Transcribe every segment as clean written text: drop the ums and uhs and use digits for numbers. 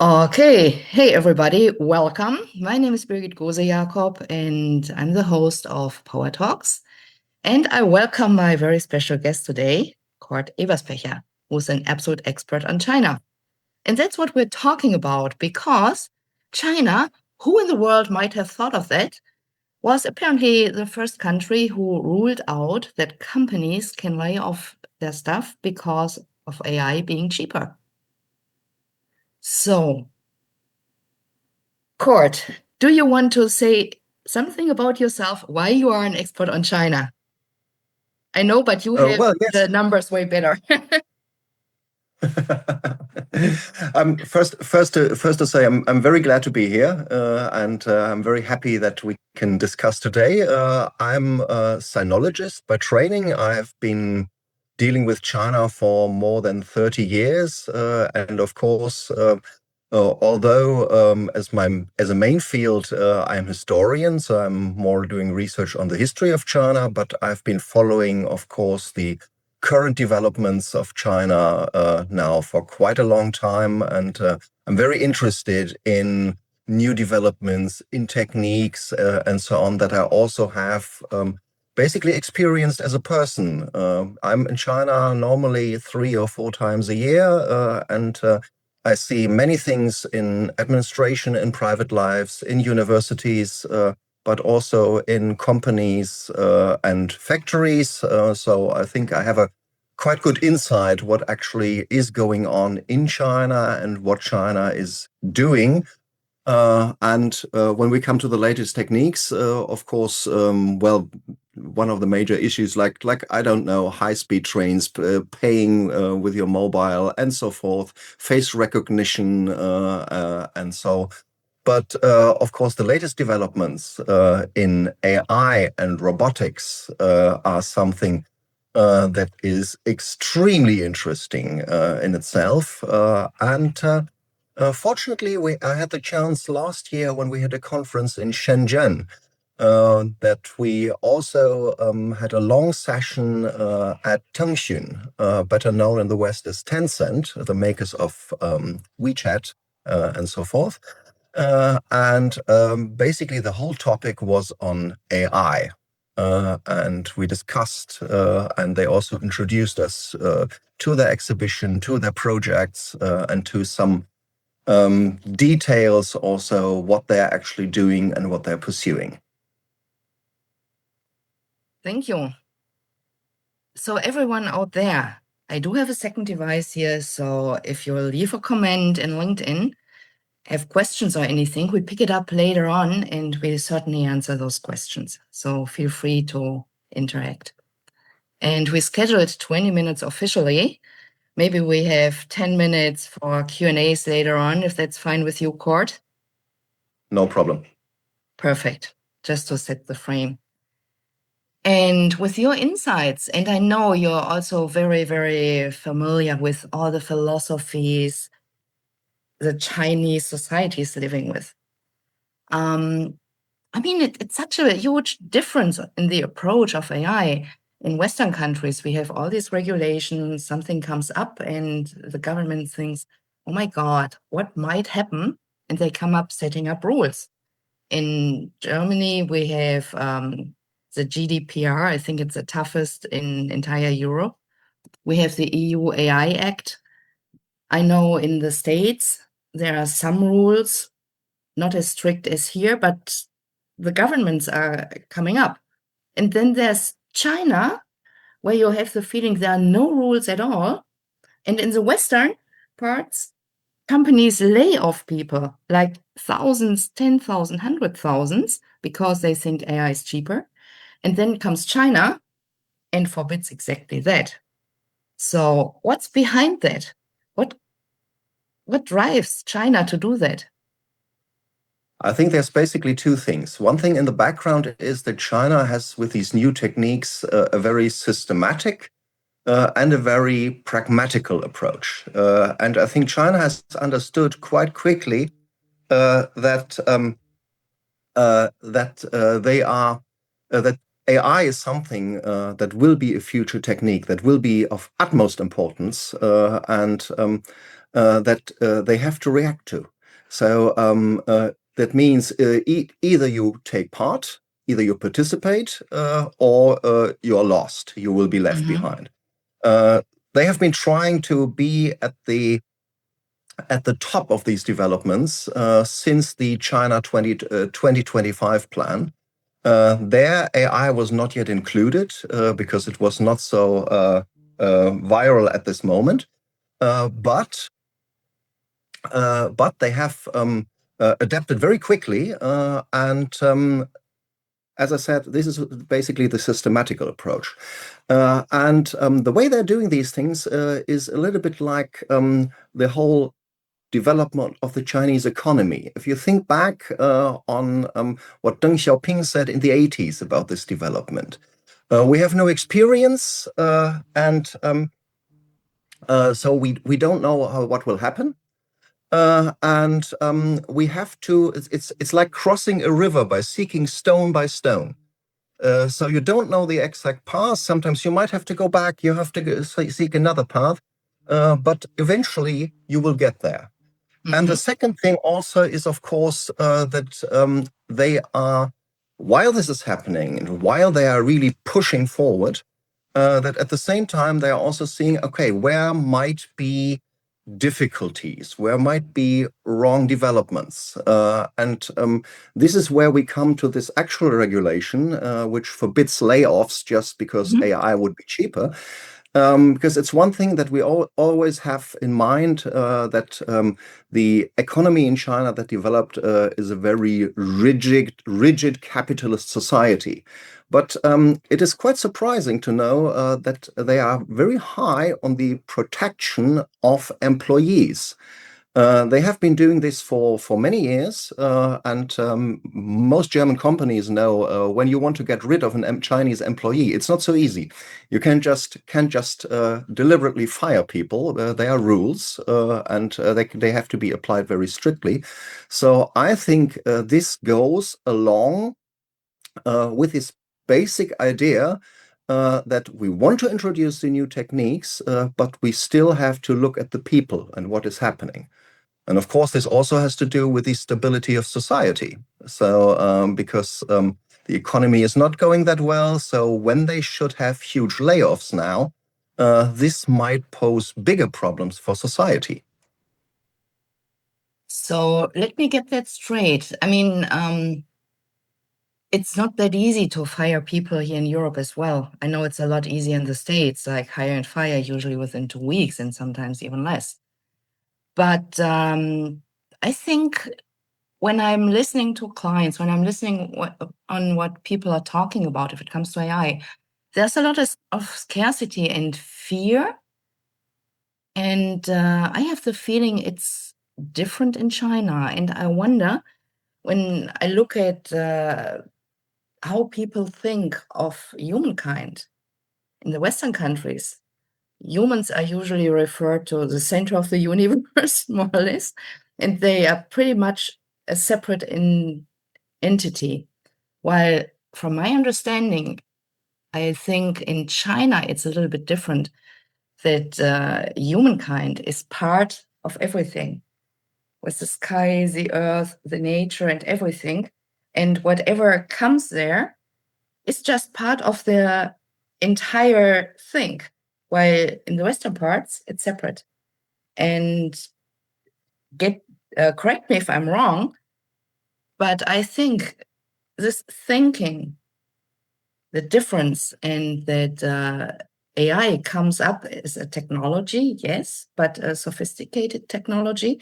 Okay, hey everybody, welcome. My name is Birgit Gosejacob and I'm the host of Powertalks. And I welcome my very special guest today, Kurt Eberspächer, who's an absolute expert on China. And that's what we're talking about because China, who in the world might have thought of that, was apparently the first country who ruled out that companies can lay off their staff because of AI being cheaper. So, Court, do you want to say something about yourself, why you are an expert on China? I know, but you have Well, the yes. numbers way better. First to say, I'm very glad to be here, and I'm very happy that we can discuss today. I'm a sinologist by training. I have been dealing with China for more than 30 years, and of course, although as a main field, I'm historian, so I'm more doing research on the history of China. But I've been following, of course, the current developments of China now for quite a long time, and I'm very interested in new developments, in techniques, and so on that I also have basically experienced as a person. I'm in China normally 3 or 4 times a year, and I see many things in administration, in private lives, in universities, but also in companies and factories. So I think I have a quite good insight what actually is going on in China and what China is doing. And when we come to the latest techniques, of course, well, one of the major issues, like I don't know, high-speed trains, paying with your mobile and so forth, face recognition, and so. But of course, the latest developments in AI and robotics are something that is extremely interesting in itself. And fortunately, I had the chance last year when we had a conference in Shenzhen that we also had a long session at Tengxun, better known in the West as Tencent, the makers of WeChat and so forth. And basically, the whole topic was on AI. And we discussed, and they also introduced us to their exhibition, to their projects, and to some details also what they're actually doing and what they're pursuing. Thank you. So everyone out there, I do have a second device here. So if you leave a comment in LinkedIn, have questions or anything, we pick it up later on and we certainly answer those questions. So feel free to interact. And we scheduled 20 minutes officially. Maybe we have 10 minutes for Q&As later on, if that's fine with you, Court. No problem. Perfect. Just to set the frame. And with your insights, and I know you're also very, very familiar with all the philosophies the Chinese society is living with. I mean, it's such a huge difference in the approach of AI. In Western countries, we have all these regulations, something comes up and the government thinks, oh my God, what might happen? And they come up setting up rules. In Germany, we have the GDPR. I think it's the toughest in entire Europe. We have the EU AI Act. I know in the States, there are some rules, not as strict as here, but the governments are coming up. And then there's China, where you have the feeling there are no rules at all. And in the Western parts, companies lay off people, like thousands, 10,000, 100,000, because they think AI is cheaper. And then comes China and forbids exactly that. So what's behind that? What drives China to do that? I think there's basically two things. One thing in the background is that China has, with these new techniques, a very systematic and a very pragmatical approach. And I think China has understood quite quickly that they are that AI is something that will be a future technique that will be of utmost importance and that they have to react to. So that means either you take part, either you participate, or you're lost. You will be left Mm-hmm. behind. Uh, they have been trying to be at the top of these developments since the China 2025 plan. Their AI was not yet included because it was not so viral at this moment. But they have adapted very quickly. And as I said, this is basically the systematical approach. And the way they're doing these things is a little bit like the whole development of the Chinese economy. If you think back on what Deng Xiaoping said in the 80s about this development, we have no experience, and so we don't know what will happen. And we have to. It's like crossing a river by seeking stone by stone. So you don't know the exact path. Sometimes you might have to go back. You have to seek another path, but eventually you will get there. And the Mm-hmm. second thing also is, of course, that they are, while this is happening and while they are really pushing forward, that at the same time they are also seeing, okay, where might be difficulties, where might be wrong developments. And this is where we come to this actual regulation, which forbids layoffs just because Mm-hmm. AI would be cheaper. Because it's one thing that we always have in mind that the economy in China that developed is a very rigid capitalist society. But it is quite surprising to know that they are very high on the protection of employees. They have been doing this for many years, and most German companies know when you want to get rid of an Chinese employee, it's not so easy. You can't just deliberately fire people. There are rules, and they have to be applied very strictly. So I think this goes along with this basic idea that we want to introduce the new techniques, but we still have to look at the people and what is happening. And of course, this also has to do with the stability of society. So, because the economy is not going that well, so when they should have huge layoffs now, this might pose bigger problems for society. So let me get that straight. I mean, it's not that easy to fire people here in Europe as well. I know it's a lot easier in the States, like hire and fire usually within 2 weeks and sometimes even less. But I think when I'm listening to clients, when I'm listening on what people are talking about, if it comes to AI, there's a lot of scarcity and fear. And I have the feeling it's different in China. And I wonder, when I look at how people think of humankind in the Western countries, humans are usually referred to the center of the universe, more or less, and they are pretty much a separate entity. While, from my understanding, I think in China it's a little bit different, that humankind is part of everything, with the sky, the earth, the nature, and everything. And whatever comes there is just part of the entire thing. While in the Western parts, it's separate. And correct me if I'm wrong, but I think this thinking, the difference, and that AI comes up as a technology, yes, but a sophisticated technology.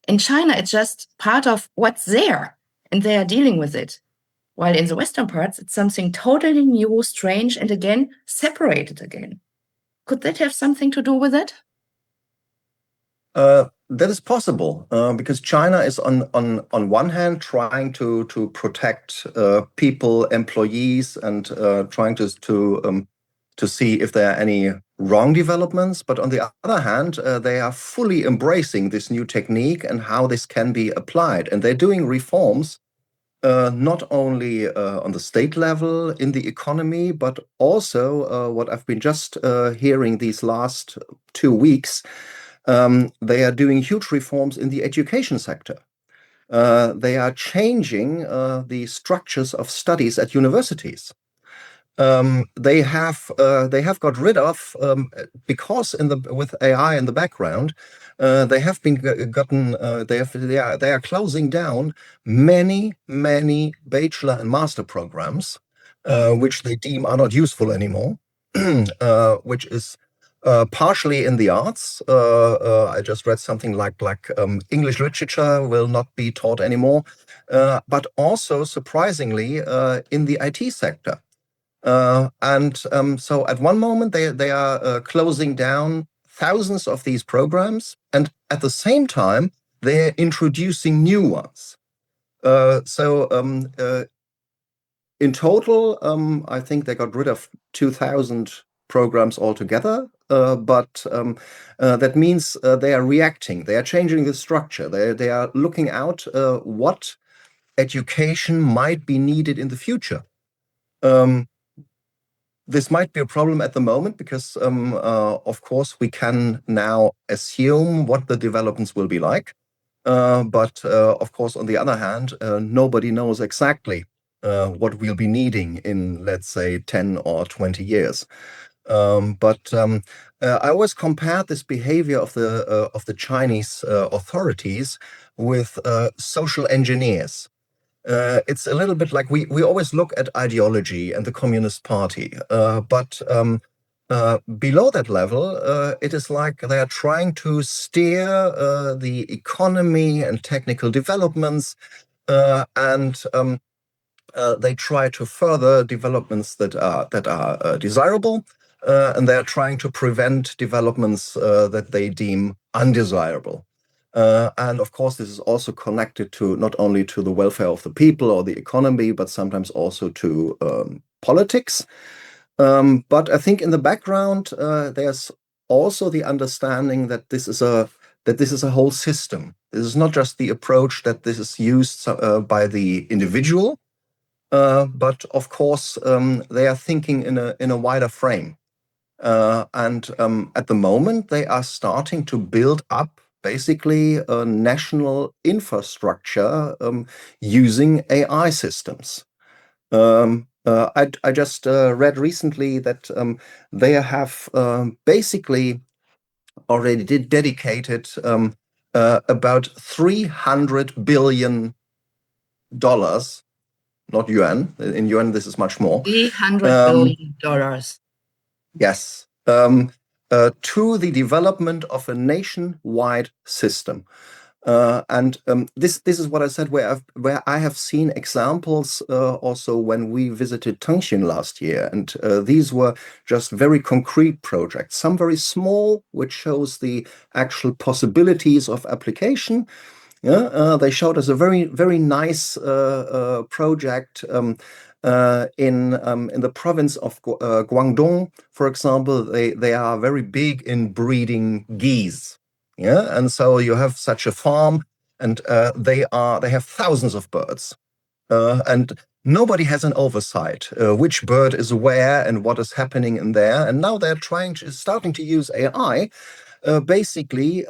In China, it's just part of what's there, and they are dealing with it. While in the Western parts, it's something totally new, strange, and again, separated again. Could that have something to do with it? That is possible because China is on one hand trying to protect people, employees, and trying to see if there are any wrong developments. But on the other hand, they are fully embracing this new technique and how this can be applied, and they're doing reforms not only on the state level in the economy, but also what I've been just hearing these last 2 weeks. They are doing huge reforms in the education sector. They are changing the structures of studies at universities. They have got rid of because with AI in the background, they have been gotten they are closing down many bachelor and master programs, which they deem are not useful anymore, which is partially in the arts. I just read something like English literature will not be taught anymore, but also surprisingly in the IT sector. So at one moment they are closing down thousands of these programs, and at the same time they're introducing new ones. In total, I think they got rid of 2,000 programs altogether. But that means they are reacting. They are changing the structure. They are looking out what education might be needed in the future. This might be a problem at the moment because, of course, we can now assume what the developments will be like. But of course, on the other hand, nobody knows exactly what we'll be needing in, let's say, 10 or 20 years. I always compared this behavior of the Chinese authorities with social engineers. It's a little bit like we always look at ideology and the Communist Party, but below that level, it is like they are trying to steer the economy and technical developments, and they try to further developments that are desirable, and they are trying to prevent developments that they deem undesirable. And of course, this is also connected to not only to the welfare of the people or the economy, but sometimes also to politics. But I think in the background, there's also the understanding that this is a whole system. This is not just the approach that this is used by the individual, but of course they are thinking in a wider frame. And at the moment, they are starting to build up basically a national infrastructure using AI systems. I just read recently that they have basically already dedicated about $300 billion, not yuan. In yuan, this is much more. $300 billion. Yes. To the development of a nationwide system. This is what I said, where I have seen examples also when we visited Tangshan last year, and these were just very concrete projects. Some very small, which shows the actual possibilities of application. Yeah, they showed us a very nice project in the province of Guangdong, for example. They are very big in breeding geese. Yeah, and so you have such a farm, and they have thousands of birds, and nobody has an oversight which bird is where and what is happening in there. And now they're starting to use AI. Basically,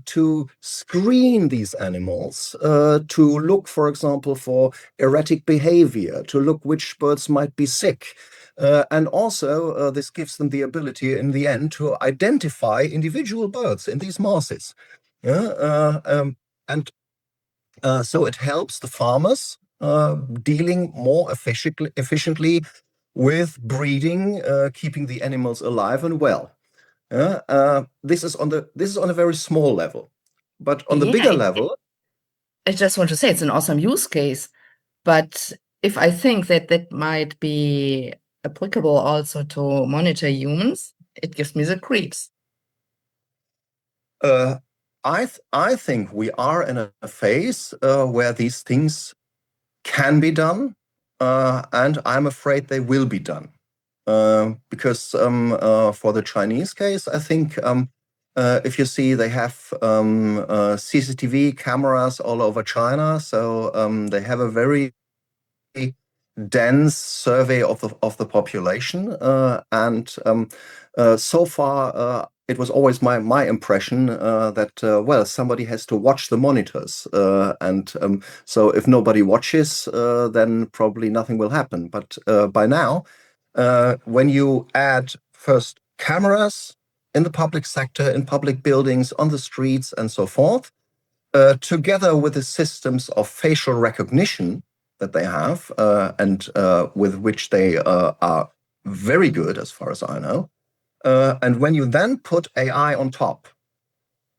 to screen these animals, to look, for example, for erratic behavior, to look which birds might be sick. And also, this gives them the ability in the end to identify individual birds in these masses. So it helps the farmers dealing more efficiently with breeding, keeping the animals alive and well. This is on a very small level, but on the bigger level, I just want to say it's an awesome use case, but if I think that might be applicable also to monitor humans, it gives me the creeps. I think we are in a phase where these things can be done, and I'm afraid they will be done. Because for the Chinese case, I think if you see, they have CCTV cameras all over China, so they have a very dense survey of the population, and so far it was always my impression that well, somebody has to watch the monitors, and so if nobody watches, then probably nothing will happen. But by now, when you add first cameras in the public sector, in public buildings, on the streets, and so forth, together with the systems of facial recognition that they have, and with which they are very good, as far as I know. And when you then put AI on top,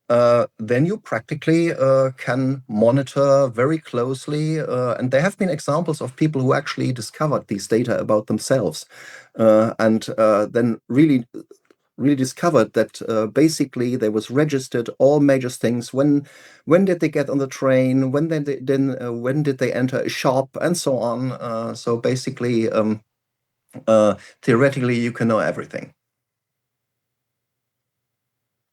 then you practically can monitor very closely. And there have been examples of people who actually discovered these data about themselves, and then really discovered that basically there was registered all major things. When did they get on the train? When did they enter a shop, and so on. So basically, theoretically, you can know everything.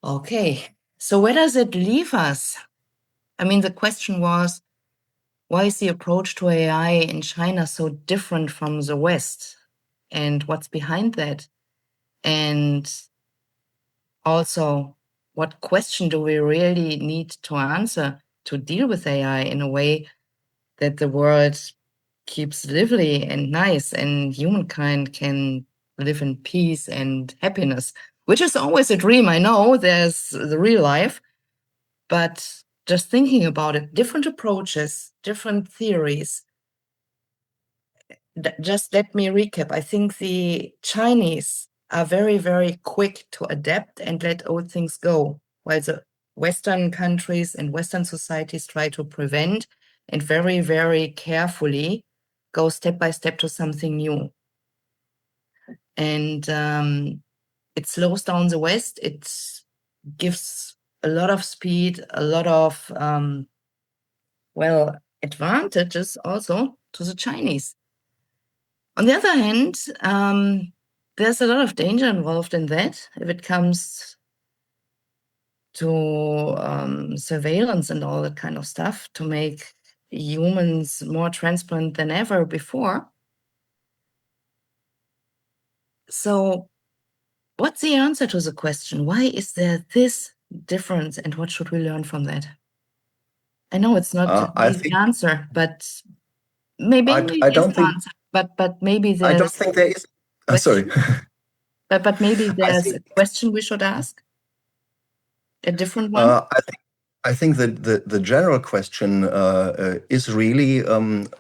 Okay, so where does it leave us? I mean, the question was, why is the approach to AI in China so different from the West? And what's behind that? And also, what question do we really need to answer to deal with AI in a way that the world keeps lively and nice and humankind can live in peace and happiness, which is always a dream. I know there's the real life, but just thinking about it, different approaches, different theories. Just let me recap. I think the Chinese are very, very quick to adapt and let old things go, while the Western countries and Western societies try to prevent and very, very carefully go step by step to something new. And it slows down the West. It gives a lot of speed, a lot of, advantages also to the Chinese. On the other hand, there's a lot of danger involved in that if it comes to surveillance and all that kind of stuff to make humans more transparent than ever before. So what's the answer to the question? Why is there this difference and what should we learn from that? I know it's not an I easy think answer, but maybe I it's don't an think answer. But maybe I don't there's think there is. Sorry. question. But maybe I there's think a question we should ask, a different one. I think that the general question is really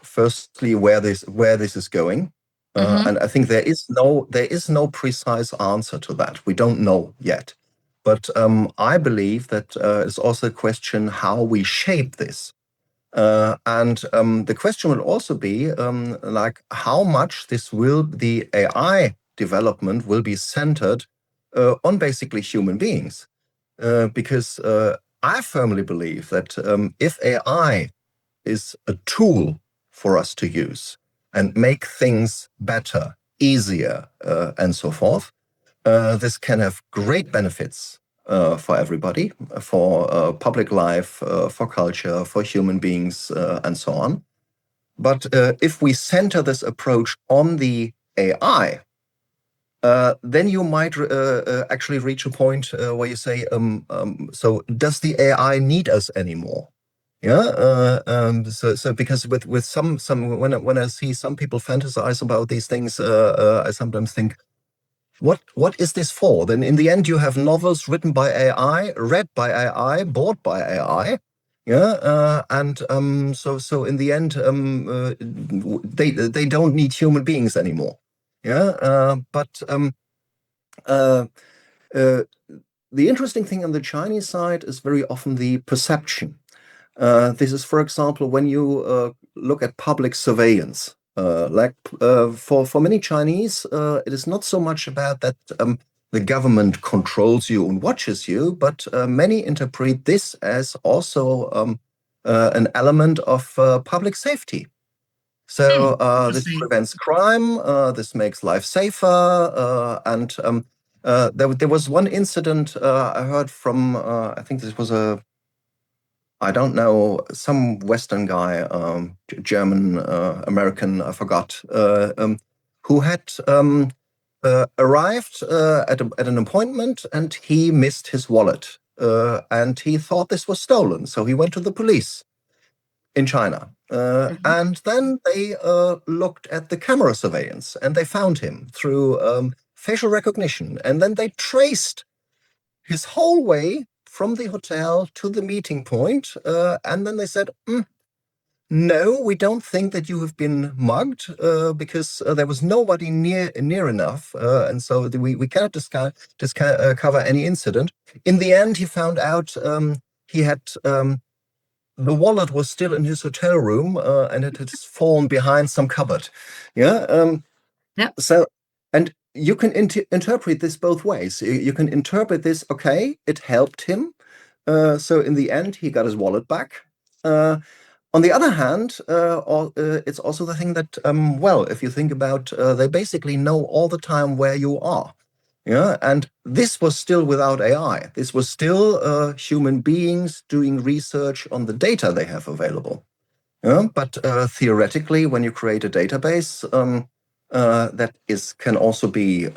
firstly where this is going, and I think there is no precise answer to that. We don't know yet, but I believe that it's also a question how we shape this. And the question will also be like how much the AI development will be centered on basically human beings. Because I firmly believe that if AI is a tool for us to use and make things better, easier, and so forth, this can have great benefits for everybody, for public life, for culture, for human beings, and so on. But if we center this approach on the AI, then you might actually reach a point where you say, so does the AI need us anymore? Yeah. So because with some when I see some people fantasize about these things, I sometimes think, what is this for? Then in the end, you have novels written by AI, read by AI, bought by AI. Yeah, and so in the end, they don't need human beings anymore. Yeah, but uh, the interesting thing on the Chinese side is very often the perception. This is, for example, when you look at public surveillance. For many Chinese, it is not so much about that the government controls you and watches you, but many interpret this as also an element of public safety. So this Interesting. prevents crime. This makes life safer. And there was one incident I heard from. I think this was I don't know, some Western guy, German, American, I forgot, who had arrived at an appointment and he missed his wallet. And he thought this was stolen. So he went to the police in China. Mhm. And then they looked at the camera surveillance and they found him through facial recognition. And then they traced his whole way from the hotel to the meeting point. And then they said, no, we don't think that you have been mugged because there was nobody near enough. And so we cannot cover any incident. In the end, he found out he had the wallet was still in his hotel room and it had fallen behind some cupboard. Yeah. Yeah. So, and you can interpret this both ways. You can interpret this, okay, it helped him. So in the end, he got his wallet back. On the other hand, it's also the thing that, well, if you think about, they basically know all the time where you are. Yeah, and this was still without AI. This was still human beings doing research on the data they have available. Yeah, but theoretically, when you create a database, that can also be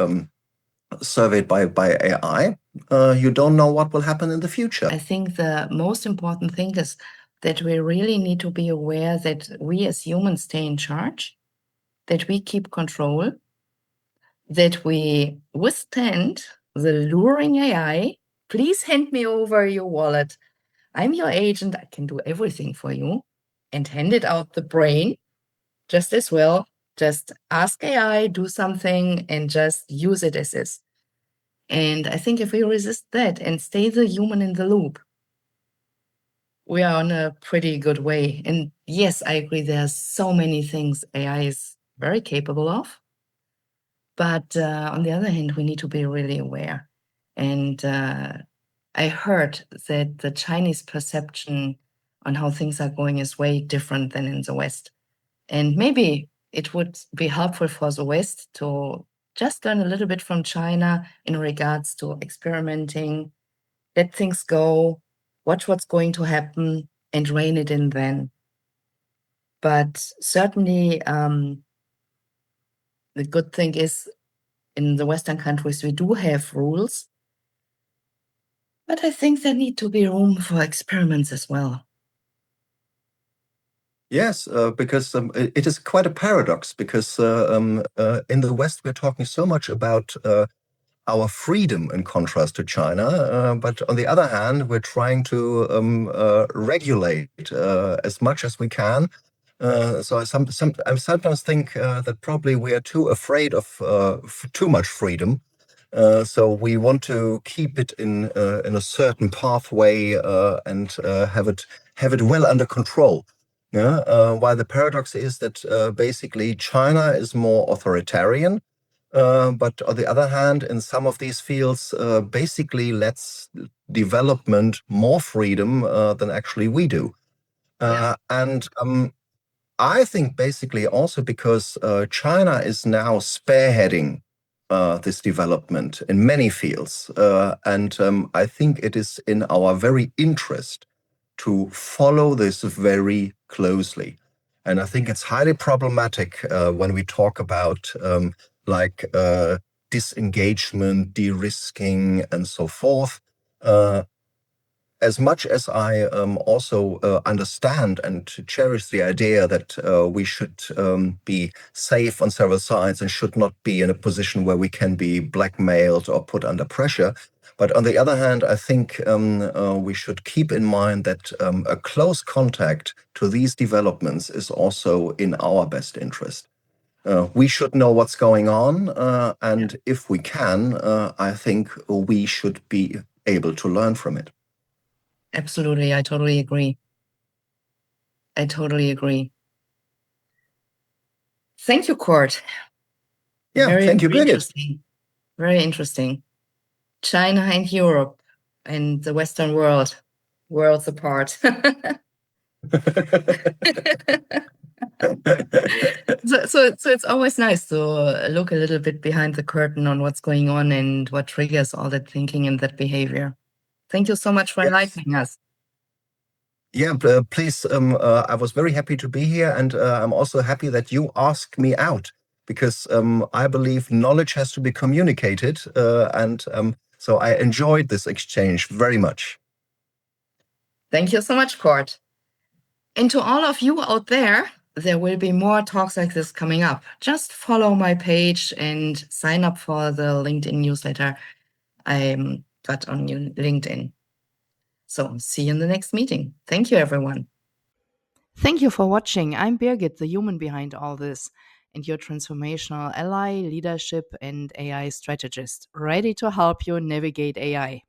surveyed by AI. You don't know what will happen in the future. I think the most important thing is that we really need to be aware that we as humans stay in charge, that we keep control, that we withstand the luring AI. Please hand me over your wallet. I'm your agent. I can do everything for you. And hand it out the brain just as well. Just ask AI, do something, and just use it as is. And I think if we resist that and stay the human in the loop, we are on a pretty good way. And yes, I agree, there's so many things AI is very capable of. But on the other hand, we need to be really aware. And I heard that the Chinese perception on how things are going is way different than in the West. And maybe it would be helpful for the West to just learn a little bit from China in regards to experimenting, let things go, watch what's going to happen, and rein it in then. But certainly, the good thing is in the Western countries, we do have rules. But I think there need to be room for experiments as well. Yes, because it is quite a paradox because in the West we're talking so much about our freedom in contrast to China, but on the other hand we're trying to regulate as much as we can. So I sometimes think that probably we are too afraid of too much freedom. So we want to keep it in a certain pathway and have it well under control. Yeah. While the paradox is that basically China is more authoritarian, but on the other hand, in some of these fields, basically lets development more freedom than actually we do. And I think basically also because China is now spearheading this development in many fields. And I think it is in our very interest to follow this very closely. And I think it's highly problematic when we talk about disengagement, de-risking, and so forth. As much as I also understand and cherish the idea that we should be safe on several sides and should not be in a position where we can be blackmailed or put under pressure. But on the other hand, I think we should keep in mind that a close contact to these developments is also in our best interest. We should know what's going on, and if we can, I think we should be able to learn from it. Absolutely. I totally agree. I totally agree. Thank you, Kurt. Yeah, Very, thank you, very Birgit. interesting. Very interesting. China and Europe and the Western world, worlds apart. So it's always nice to look a little bit behind the curtain on what's going on and what triggers all that thinking and that behavior. Thank you so much for Yes. enlightening us. Yeah, please. I was very happy to be here, and I'm also happy that you asked me out because I believe knowledge has to be communicated, and so I enjoyed this exchange very much. Thank you so much, Cord. And to all of you out there, there will be more talks like this coming up. Just follow my page and sign up for the LinkedIn newsletter I got on LinkedIn. So see you in the next meeting. Thank you, everyone. Thank you for watching. I'm Birgit, the human behind all this, and your transformational ally, leadership, and AI strategist, ready to help you navigate AI.